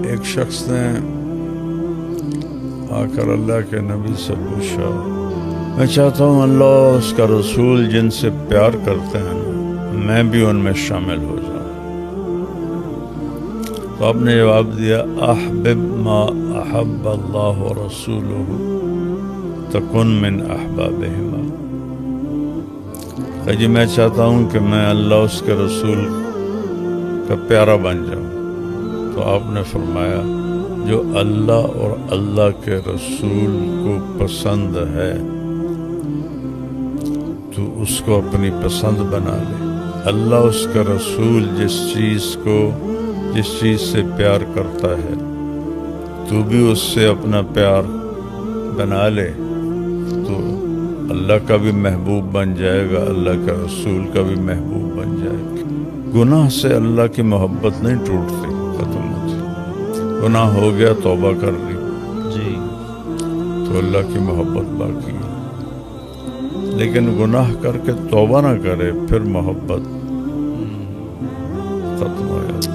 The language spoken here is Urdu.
ایک شخص نے آ کر اللہ کے نبی سے پوچھا، میں چاہتا ہوں اللہ اور اس کا رسول جن سے پیار کرتے ہیں میں بھی ان میں شامل ہو جاؤں۔ تو آپ نے جواب دیا، احبب ما احب اللہ و رسولہ تکن من احبابہما، کہ جی میں چاہتا ہوں کہ میں اللہ اس کے رسول کا پیارا بن جاؤں۔ تو آپ نے فرمایا جو اللہ اور اللہ کے رسول کو پسند ہے تو اس کو اپنی پسند بنا لے۔ اللہ اس کا رسول جس چیز سے پیار کرتا ہے تو بھی اس سے اپنا پیار بنا لے تو اللہ کا بھی محبوب بن جائے گا، اللہ کا رسول کا بھی محبوب بن جائے گا۔ گناہ سے اللہ کی محبت نہیں ٹوٹتی، ختم ہوتی۔ گناہ ہو گیا، توبہ کر لی جی تو اللہ کی محبت باقی ہے، لیکن گناہ کر کے توبہ نہ کرے پھر محبت ختم ہو جاتی۔